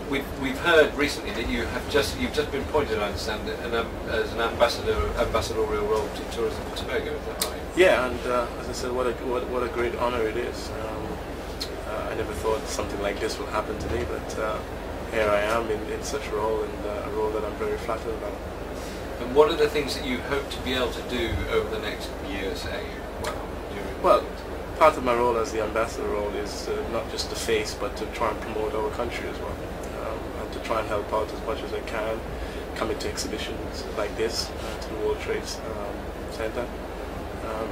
We've heard recently that you've just been appointed, I understand, as an ambassadorial role to Tourism for Tobago. Is that right? Yeah, and as I said, what a great honour it is. I never thought something like this would happen to me, but here I am in such a role, and a role that I'm very flattered about. And what are the things that you hope to be able to do over the next year, say? Well, part of my role as the ambassador role is not just to face, but to try and promote our country as well, and to try and help out as much as I can, coming to exhibitions like this, to the World Trade Center,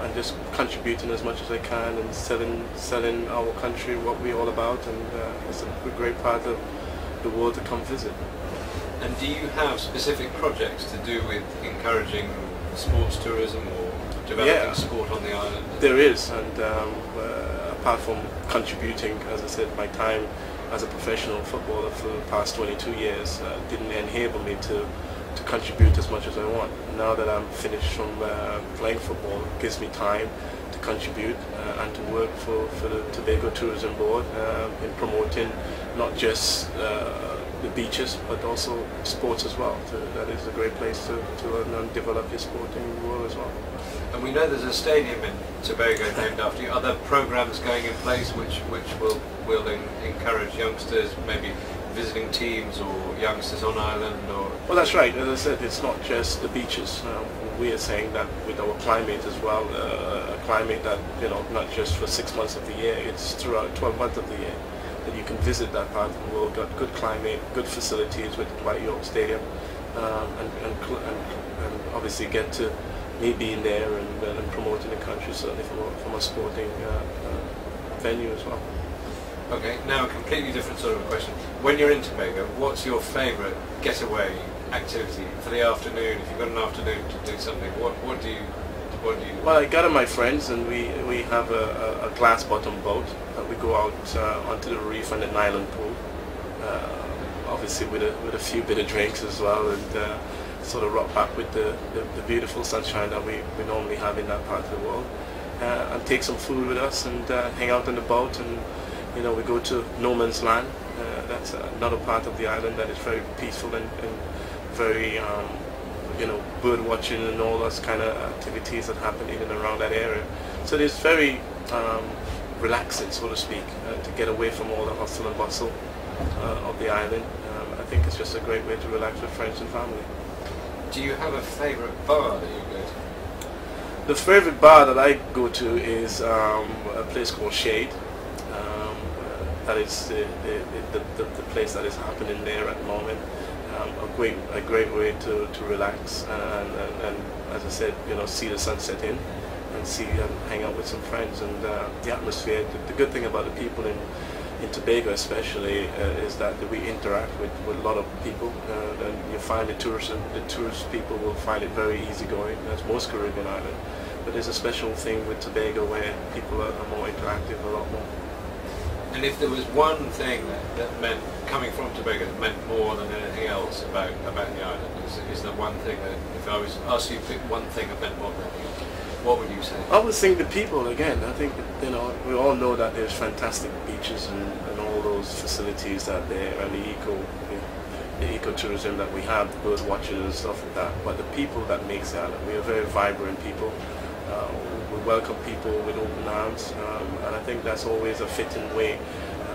and just contributing as much as I can and selling our country, what we're all about, and it's a great part of the world to come visit. And do you have specific projects to do with encouraging sports tourism or developing sport on the island? There is, and apart from contributing, as I said, my time as a professional footballer for the past 22 years didn't enable me to contribute as much as I want. Now that I'm finished from playing football, it gives me time to contribute and to work for the Tobago Tourism Board in promoting not just the beaches, but also sports as well. That is a great place to learn and develop your sporting world as well. And we know there's a stadium in Tobago named after you. Are there programs going in place which will encourage youngsters, maybe visiting teams or youngsters on island? Or well, that's right. As I said, it's not just the beaches. We are saying that with our climate as well, a climate that, not just for 6 months of the year, it's throughout 12 months of the year that you can visit that part of the world. Got good climate, good facilities with the Dwight Yorke Stadium, and obviously get to me being there and promoting the country, certainly from a sporting venue as well. Okay, now a completely different sort of a question. When you're in Tobago, what's your favourite getaway activity for the afternoon? If you've got an afternoon to do something, what do you? Well, I gather my friends, and we have a glass bottom boat that we go out onto the reef and an island pool, obviously with a few bit of drinks as well, and sort of rock back with the beautiful sunshine that we normally have in that part of the world, and take some food with us and hang out on the boat, and we go to no man's land. That's another part of the island that is very peaceful and very bird watching and all those kind of activities that happen in and around that area. So it's very relaxing, so to speak, to get away from all the hustle and bustle of the island. I think it's just a great way to relax with friends and family. Do you have a favourite bar that you go to? The favourite bar that I go to is a place called Shade. That is the place that is happening there at the moment. A great way to relax and as I said, see the sun set in and hang out with some friends, and the atmosphere. The good thing about the people in Tobago especially is that we interact with a lot of people, and you find the tourist people will find it very easygoing, as most Caribbean islands. But there's a special thing with Tobago where people are more interactive, a lot more. And if there was one thing that meant, coming from Tobago, that meant more than anything else about the island, is there one thing that, if I was asked you to pick one thing that meant more than anything else, what would you say? I would think the people again. I think we all know that there's fantastic beaches and all those facilities that there, and the ecotourism that we have, bird watching and stuff like that. But the people that makes the island, we are very vibrant people. We welcome people with open arms, and I think that's always a fitting way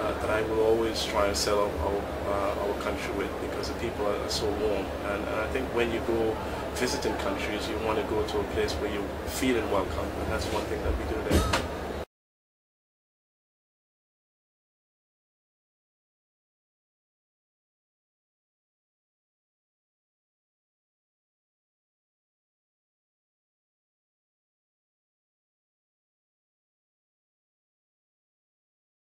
that I will always try and sell our country with, because the people are so warm. And I think when you go visiting countries, you want to go to a place where you're feeling welcome, and that's one thing that we do there.